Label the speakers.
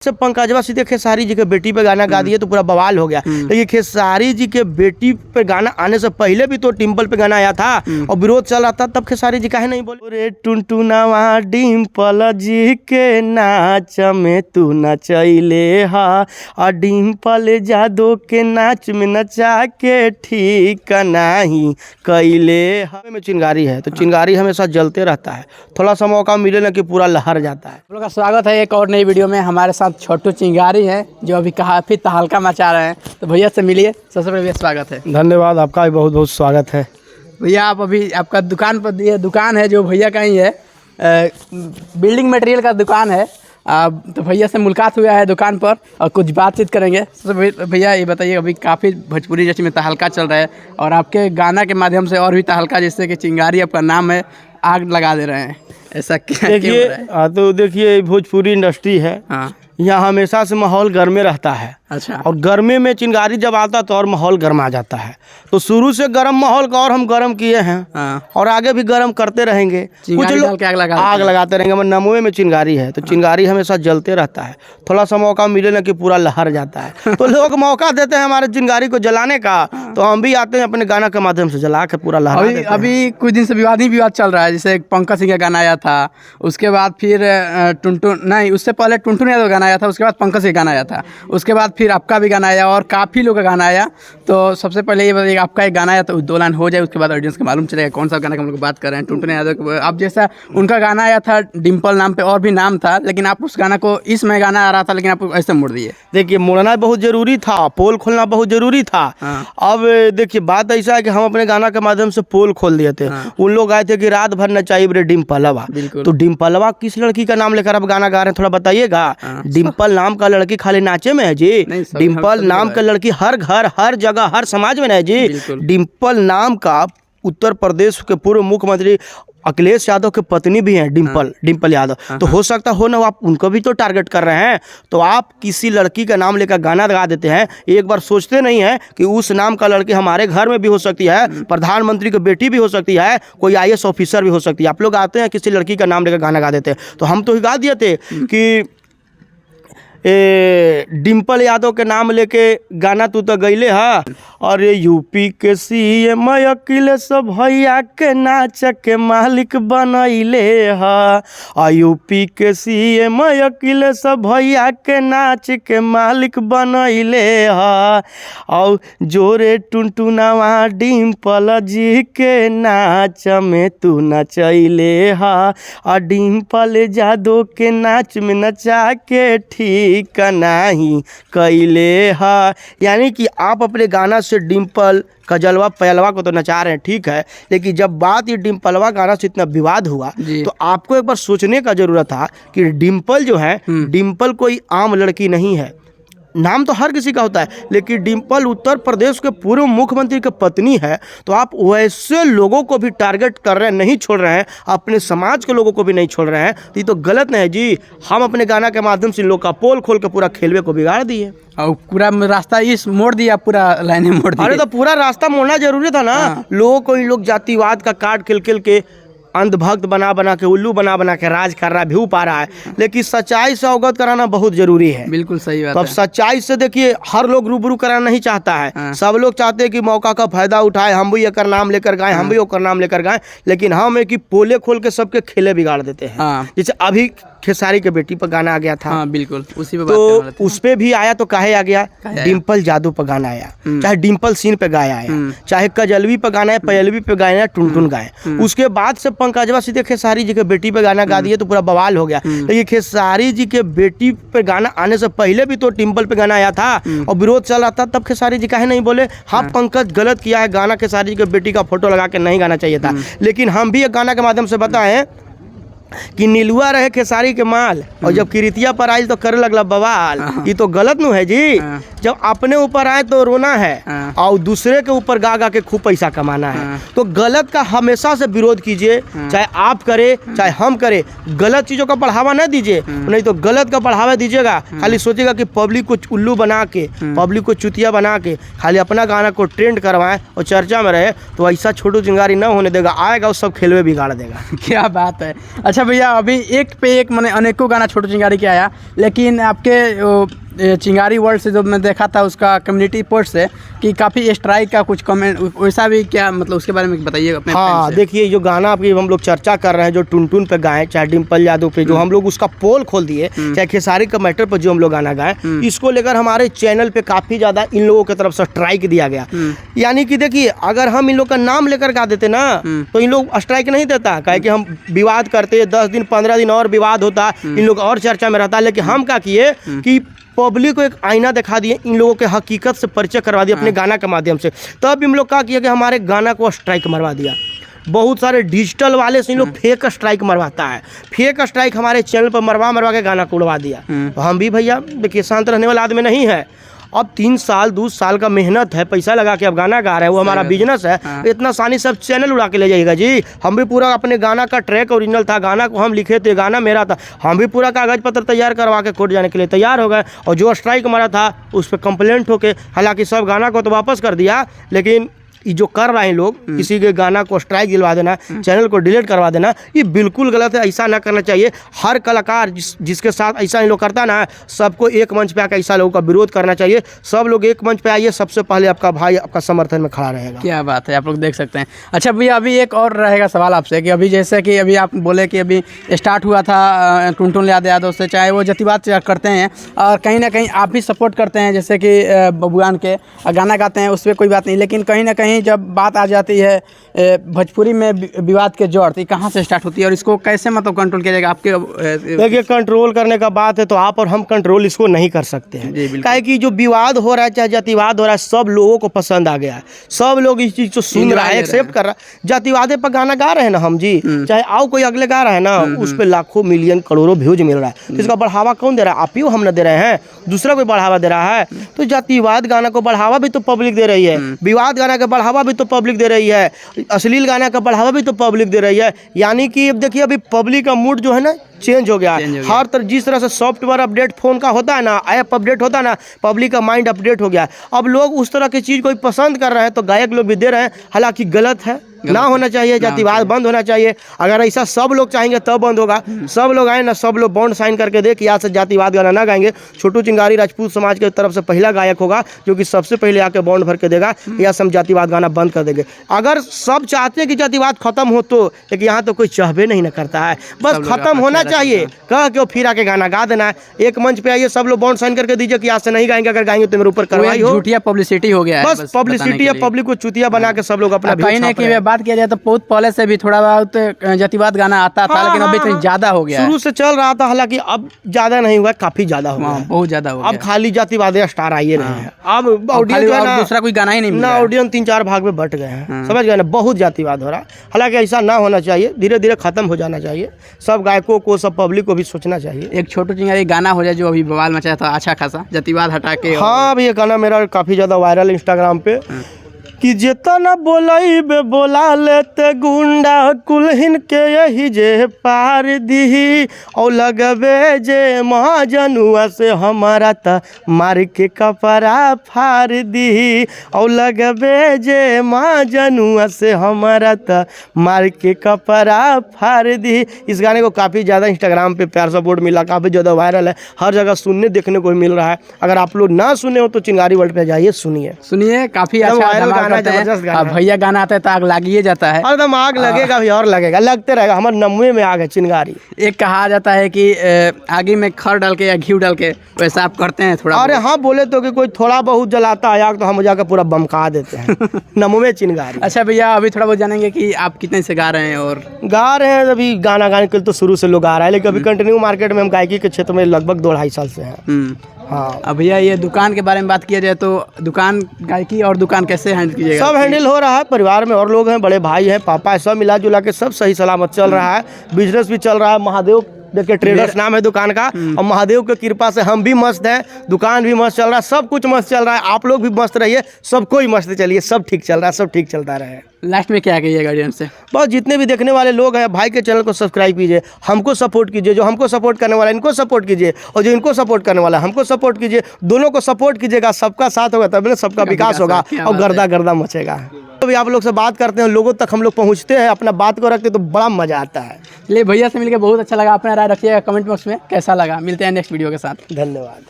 Speaker 1: से पंकजवा सीधे खेसारी जी के बेटी पे गाना गा दिए तो पूरा बवाल हो गया। लेकिन खेसारी जी के बेटी पे गाना आने से पहले भी तो डिम्पल पे गाना आया था और विरोध चल रहा था, तब खेसारी जी काहे नहीं बोले? रे टुनटुनावा डिम्पल जी के नाच में तू नचैले हा और डिम्पल जादो के नाच में नचा के ठीक नहीं कैले हा। में चिंगारी है तो चिंगारी हमेशा जलते रहता है, थोड़ा सा मौका मिले ना कि पूरा लहर जाता है।
Speaker 2: आप लोग का स्वागत है एक और नई वीडियो में। हमारे साथ छोटू चिंगारी हैं जो अभी काफ़ी तहलका मचा रहे हैं, तो भैया से मिलिए। सबसे पहले स्वागत है।
Speaker 1: धन्यवाद, आपका भी बहुत बहुत स्वागत है।
Speaker 2: भैया आप अभी आपका दुकान पर, ये दुकान है जो भैया का ही है, बिल्डिंग मटेरियल का दुकान है। तो भैया से मुलाकात हुआ है दुकान पर और कुछ बातचीत करेंगे। सबसे भैया ये बताइए, अभी काफ़ी भोजपुरी जैसे में तहलका चल रहा है और आपके गाना के माध्यम से और भी तहलका, जैसे कि चिंगारी आपका नाम है, आग लगा दे रहे हैं, ऐसा क्या?
Speaker 1: देखिए तो देखिए भोजपुरी इंडस्ट्री है,
Speaker 2: हाँ,
Speaker 1: यहाँ हमेशा से माहौल गर्मे रहता है।
Speaker 2: अच्छा।
Speaker 1: और गर्मे में चिंगारी जब आता तो और माहौल गर्मा जाता है। तो शुरू से गर्म माहौल का और हम गर्म किए हैं,
Speaker 2: हाँ,
Speaker 1: और आगे भी गर्म करते रहेंगे। कुछ लोग आग लगाते रहेंगे। मैं नमोए में चिंगारी है तो चिंगारी हमेशा जलते रहता है, थोड़ा सा मौका मिले ना कि पूरा लहर जाता है। तो लोग मौका देते हैं हमारे चिंगारी को जलाने का, तो हम भी आते हैं अपने गाना के माध्यम से जला के पूरा लहर।
Speaker 2: अभी कुछ दिन से विवाद चल रहा है, जैसे पंकज सिंह का गाना आया था, उसके बाद फिर टुनटुन, नहीं उससे पहले टुनटुन यादव गाना आया था, उसके बाद पंकज सिंह गाना आया था, उसके बाद फिर आपका भी गाना आया और काफ़ी लोग का गाना आया। तो सबसे पहले ये बताइए, आपका एक गाना आया तो 2 लाइन हो जाए, उसके बाद ऑडियंस को मालूम चलेगा कौन सा गाना का हम लोग बात कर रहे हैं। टुनटुन यादव अब जैसा उनका गाना आया था डिम्पल नाम पे, और भी नाम था, लेकिन आप उस गाना को, इसमें गाना आ रहा था लेकिन आप ऐसे मोड़ दिए।
Speaker 1: देखिए मोड़ना बहुत जरूरी था, पोल खोलना बहुत जरूरी था।
Speaker 2: हाँ।
Speaker 1: अब देखिए बात ऐसा है कि हम अपने गाना के माध्यम से पोल खोल दिए थे।
Speaker 2: हाँ।
Speaker 1: उन लोग आए थे कि रात भर नचाई रे डिम्पलवा, तो डिम्पलवा किस लड़की का नाम लेकर आप गाना गा रहे हैं, थोड़ा बताइएगा।
Speaker 2: हाँ।
Speaker 1: डिम्पल नाम का लड़की खाली नाचे में है जी? डिम्पल नाम का लड़की हर घर, हर जगह, हर समाज में है जी। डिम्पल नाम का उत्तर प्रदेश के पूर्व मुख्यमंत्री अखिलेश यादव के पत्नी भी हैं, डिम्पल यादव। तो हो सकता हो ना आप उनको भी तो टारगेट कर रहे हैं। तो आप किसी लड़की का नाम लेकर गाना गा देते हैं, एक बार सोचते नहीं है कि उस नाम का लड़की हमारे घर में भी हो सकती है, प्रधानमंत्री की बेटी भी हो सकती है, कोई IAS ऑफिसर भी हो सकती है। आप लोग आते हैं किसी लड़की का नाम लेकर गाना गा देते हैं। तो हम तो गा दिए थे कि डिम्पल यादव के नाम लेके गाना तू तो गईले हा, और यूपी के CM अखिलेश भैया के नाच के मालिक बनैले हा। यूपी के CM अखिलेश भैया के नाच के मालिक बनैले हा। और जोरे टुनटुनावा डिम्पल जी के नाच में तू नचैले हा और डिम्पल जादो के नाच में नचा के ठीक नहीं कैले हा। यानी कि आप अपने गाना से डिम्पल कजलवा पयलवा को तो नचा रहे हैं, ठीक है, लेकिन जब बात ये डिम्पलवा गाना से इतना विवाद हुआ तो आपको एक बार सोचने का जरूरत था कि डिम्पल जो है, डिम्पल कोई आम लड़की नहीं है। नाम तो हर किसी का होता है, लेकिन डिम्पल उत्तर प्रदेश के पूर्व मुख्यमंत्री की पत्नी है। तो आप वैसे लोगों को भी टारगेट कर रहे हैं, नहीं छोड़ रहे हैं, अपने समाज के लोगों को भी नहीं छोड़ रहे हैं। तो ये तो गलत नहीं है जी। हम अपने गाना के माध्यम से इन लोग का पोल खोल के पूरा खेलवे को बिगाड़ दिए
Speaker 2: और पूरा रास्ता इस मोड़ दिया, पूरा लाइनें मोड़ दी।
Speaker 1: अरे तो पूरा रास्ता मोड़ना जरूरी था ना।
Speaker 2: हाँ।
Speaker 1: लोगों को इन लोग जातिवाद का कार्ड खेल खेल के, अंधभक्त बना के, उल्लू बना के राज कर रहा है, व्यू पा रहा है। लेकिन सच्चाई से अवगत कराना बहुत जरूरी है।
Speaker 2: बिल्कुल सही बात
Speaker 1: है। सच्चाई से देखिए, हर लोग रूबरू कराना नहीं चाहता है।
Speaker 2: हाँ।
Speaker 1: सब लोग चाहते हैं कि मौका का फायदा उठाए, हम भी एक नाम लेकर गाएं, हम भी ओकर नाम लेकर गाएं। लेकिन हम एक ही पोले खोल के सबके खेले बिगाड़ देते हैं।
Speaker 2: हाँ।
Speaker 1: जैसे अभी खेसारी के बेटी पर गाना आ गया था।
Speaker 2: हाँ, बिल्कुल उसी पे
Speaker 1: तो उस पे भी आया तो काहे आ गया? डिम्पल जादू पर गाना आया, चाहे डिम्पल सीन पे गाया आया, चाहे कजलवी पे गाना है, पयलवी पे गाया, टुनटुन गाए। उसके बाद से पंकजवा सीधे खेसारी जी के बेटी पे गाना गा दिए तो पूरा बवाल हो गया। लेकिन खेसारी जी के बेटी पे गाना आने से पहले भी तो डिम्पल पे गाना आया था और विरोध चल रहा था, तब खेसारी जी काहे नहीं बोले? हाँ, पंकज गलत किया है, गाना खेसारी जी के बेटी का फोटो लगा के नहीं गाना चाहिए था। लेकिन हम भी एक गाना के माध्यम से बताएं कि नीलुआ रहे खेसारी के माल, और जब किरितिया पर आई तो करे लगला बवाल। ये तो गलत नु है जी। जब अपने ऊपर आए तो रोना है और दूसरे के ऊपर गा के खूब पैसा कमाना है। तो गलत का हमेशा से विरोध कीजिए, चाहे आप करे चाहे हम करे। गलत चीज़ों का बढ़ावा न दीजिए, नहीं तो गलत का बढ़ावा दीजिएगा, खाली सोचिएगा कि पब्लिक को उल्लू बना के, पब्लिक को चुतिया बना के खाली अपना गाना को ट्रेंड करवाएं और चर्चा में रहे। तो ऐसा छोटू चिंगारी न होने देगा, आएगा और सब खेलवे बिगाड़ देगा।
Speaker 2: क्या बात है। अच्छा अच्छा भैया, अभी एक पे एक मैंने अनेकों गाना छोटू चिंगारी के आया, लेकिन आपके ये चिंगारी वर्ल्ड से जो मैं देखा था उसका कम्युनिटी पोस्ट से कि काफ़ी स्ट्राइक का कुछ कमेंट वैसा भी, क्या मतलब उसके बारे में बताइए अपने
Speaker 1: हाँ
Speaker 2: फ्रेंड से।
Speaker 1: देखिए, जो गाना अभी हम लोग चर्चा कर रहे हैं, जो टुनटुन पे गाए, चाहे डिम्पल यादव पे, जो हम लोग उसका पोल खोल दिए, चाहे खेसारी का मैटर पर जो हम लोग गाना गाए, इसको लेकर हमारे चैनल पे काफ़ी ज़्यादा इन लोगों की तरफ से स्ट्राइक दिया गया। यानी कि देखिए, अगर हम इन लोग का नाम लेकर गा देते ना तो इन लोग स्ट्राइक नहीं देता, काहे कि हम विवाद करते, 10 दिन 15 दिन और विवाद होता, इन लोग और चर्चा में रहता। लेकिन हम क्या किए कि पब्लिक को एक आईना दिखा दिए, इन लोगों के हकीकत से परिचय करवा दिया अपने गाना के माध्यम से। तब इन लोग क्या किया कि हमारे गाना को स्ट्राइक मरवा दिया। बहुत सारे डिजिटल वाले से इन लोग फेक स्ट्राइक मरवाता है, फेक स्ट्राइक हमारे चैनल पर मरवा के गाना को उड़वा दिया। तो हम भी भैया देखिए, शांत रहने वाला आदमी नहीं है। अब 3 साल 2 साल का मेहनत है, पैसा लगा के अब गाना गा रहे हैं, वो हमारा बिजनेस है। इतना आसानी सब चैनल उड़ा के ले जाइएगा जी। हम भी पूरा अपने गाना का ट्रैक ओरिजिनल था, गाना को हम लिखे थे, गाना मेरा था, हम भी पूरा कागज पत्र तैयार करवा के कोर्ट जाने के लिए तैयार हो गए। और जो स्ट्राइक मारा था उस पर कंप्लेंट होके, हालांकि सब गाना को तो वापस कर दिया, लेकिन ये जो कर रहे हैं लोग, किसी के गाना को स्ट्राइक दिलवा देना, चैनल को डिलीट करवा देना, ये बिल्कुल गलत है। ऐसा ना करना चाहिए। हर कलाकार जिसके साथ ऐसा इन लोग करता ना, सबको एक मंच पे आकर ऐसा लोगों का विरोध करना चाहिए। सब लोग एक मंच पे आइए, सबसे पहले आपका भाई आपका समर्थन में खड़ा रहेगा।
Speaker 2: क्या बात है, आप लोग देख सकते हैं। अच्छा भैया, अभी एक और रहेगा सवाल आपसे कि अभी जैसे कि अभी आप बोले कि अभी स्टार्ट हुआ था टुनटुन यादव से, चाहे वो जतिवाद करते हैं और कहीं ना कहीं आप भी सपोर्ट करते हैं, जैसे कि बबुआन के गाना गाते हैं, उस पर कोई बात नहीं, लेकिन कहीं ना कहीं जब बात आ जाती है भोजपुरी में विवाद के जड़, तो कहाँ से स्टार्ट होती है और इसको कैसे मतलब कंट्रोल किया जाएगा आपके?
Speaker 1: देखिए, कंट्रोल करने का बात है तो आप और हम कंट्रोल इसको नहीं कर सकते हैं, काहे कि जो विवाद हो रहा है, चाहे जातिवाद हो रहा है, सब लोगों को पसंद आ गया है। सब लोग इस चीज़ को सुन रहा है, एक्सेप्ट कर रहा है। जातिवादे पर गाना गा रहे हैं ना हम जी, चाहे आओ कोई अगले गा रहा है ना, उस पर लाखों मिलियन करोड़ों व्यूज मिल रहा है। इसका बढ़ावा कौन दे रहा है? आप ही हम न दे रहे हैं, दूसरा कोई बढ़ावा दे रहा है? तो जातिवाद गाना को बढ़ावा भी तो पब्लिक दे रही है, विवाद गाना का बढ़ावा भी तो पब्लिक दे रही है, अश्लील गाना का बढ़ावा भी तो पब्लिक दे रही है। यानी कि अब देखिए, अभी पब्लिक का मूड जो है ना चेंज हो गया है। हर तरह जिस तरह से सॉफ्टवेयर अपडेट फोन का होता है ना, ऐप अपडेट होता है ना, पब्लिक का माइंड अपडेट हो गया है। अब लोग उस तरह की चीज़ कोई पसंद कर रहे हैं, तो गायक लोग भी दे रहे हैं, हालांकि गलत है, ना होना चाहिए। जातिवाद बंद होना चाहिए। अगर ऐसा सब लोग चाहेंगे तब बंद होगा। सब लोग आए ना, सब लोग बॉन्ड साइन करके दे कि आज से जातिवाद गाना ना गाएंगे। छोटू चिंगारी राजपूत समाज की तरफ से पहला गायक होगा जो कि सबसे पहले आके बॉन्ड भर के देगा, या हम जातिवाद गाना बंद कर देंगे। अगर सब चाहते हैं कि जातिवाद खत्म हो तो, लेकिन यहाँ तो कोई चाहबे नहीं ना करता है। बस खत्म होना चाहिए, कह के फिर आके गाना गा देना है। एक मंच पे आइए, सब लोग बॉन्ड साइन करके दीजिए कि आज से नहीं गाएंगे, अगर गाएंगे तो मेरे ऊपर कार्रवाई हो।
Speaker 2: झूठिया पब्लिसिटी हो गया है,
Speaker 1: बस पब्लिसिटी है, पब्लिक को चुतिया बना के सब लोग अपना
Speaker 2: बात किया जाए तो बहुत पहले से भी थोड़ा बहुत जातिवाद गाना आता था, लेकिन अभी तो ज्यादा हो गया।
Speaker 1: शुरू से चल रहा था, हालांकि अब ज्यादा नहीं हुआ, काफी ज्यादा हो गया,
Speaker 2: बहुत ज्यादा हो गया।
Speaker 1: अब खाली जातिवाद स्टार आइए रहे हैं। अब ऑडियंस
Speaker 2: दूसरा कोई गाना ही नहीं
Speaker 1: ना, ऑडियंस 3-4 भाग में बट गए हैं, समझ गए ना, बहुत जातिवाद हो रहा है। हालांकि ऐसा ना होना चाहिए, धीरे धीरे खत्म हो जाना चाहिए। सब गायकों को, सब पब्लिक को भी सोचना चाहिए।
Speaker 2: एक छोटू चिंगारी गाना हो जाए जो अभी बवाल मचाया था, अच्छा खासा, जातिवाद हटा के।
Speaker 1: हाँ, अभी ये गाना मेरा काफी ज्यादा वायरल इंस्टाग्राम पे, कि जितना बोलाइबे बोला लेते गुंडा कुलहिन के यही जे पार दी, और लगबे जे महाजनुआ से हमारा त मार के कपड़ा फाड़ दी, और लगबे जे महाजनुआ से हमारा त मार के कपड़ा फाड़ दी। इस गाने को काफ़ी ज़्यादा इंस्टाग्राम पे प्यार सपोर्ट मिला, काफ़ी ज़्यादा वायरल है, हर जगह सुनने देखने को मिल रहा है। अगर आप लोग ना सुने हो तो चिंगारी वर्ल्ड पे जाइए, सुनिए,
Speaker 2: काफ़ी अच्छा भैया गाना आता है तो आग लागिए जाता है,
Speaker 1: एकदम आग लगेगा भी, और लगेगा, लगते रहेगा। हमारे नमुए में आग है चिंगारी।
Speaker 2: एक कहा जाता है कि आगे में खर डाल के या घी डाल के, वैसा आप करते हैं थोड़ा?
Speaker 1: अरे हाँ, बोले तो कि कोई थोड़ा बहुत जलाता है आग तो हम जाकर पूरा बमका देते हैं। नमुए चिंगारी।
Speaker 2: अच्छा भैया, अभी थोड़ा बहुत जानेंगे कि आप कितने से गा रहे हैं? और
Speaker 1: गा रहे हैं अभी गाना गाने के लिए तो शुरू से लोग गा रहा है, लेकिन अभी कंटिन्यू मार्केट में हम गायकी के क्षेत्र में लगभग 2-2.5 साल से हैं। हाँ।
Speaker 2: अब भैया, ये दुकान के बारे में बात किया जाए तो दुकान गायकी और दुकान कैसे हैंडल कीजिएगा?
Speaker 1: सब हैंडल हो रहा है, परिवार में और लोग हैं, बड़े भाई हैं, पापा है, सब मिला जुला के सब सही सलामत चल रहा है। बिजनेस भी चल रहा है। महादेव देखिए ट्रेडर्स नाम है दुकान का, और महादेव की कृपा से हम भी मस्त हैं, दुकान भी मस्त चल रहा है, सब कुछ मस्त चल रहा है। आप लोग भी मस्त रहिए, सबको ही मस्त चलिए, सब ठीक चल रहा है, सब ठीक चलता रहे।
Speaker 2: लास्ट में क्या कहिएगा ऑडियंस से?
Speaker 1: बस जितने भी देखने वाले लोग हैं, भाई के चैनल को सब्सक्राइब कीजिए, हमको सपोर्ट कीजिए, जो हमको सपोर्ट करने वाला है इनको सपोर्ट कीजिए, और जो इनको सपोर्ट करने वाला है हमको सपोर्ट कीजिए। दोनों को सपोर्ट कीजिएगा, सबका साथ होगा तब ना सबका विकास होगा, और गर्दा गर्दा मचेगा। तो भी आप लोग से बात करते हैं, लोगों तक हम लोग पहुँचते हैं, अपना बात को रखते हैं, तो बड़ा मज़ा आता है।
Speaker 2: चलिए भैया से मिलकर बहुत अच्छा लगा। अपना राय रखिएगा कमेंट बॉक्स में कैसा लगा। मिलते हैं नेक्स्ट वीडियो के साथ।
Speaker 1: धन्यवाद।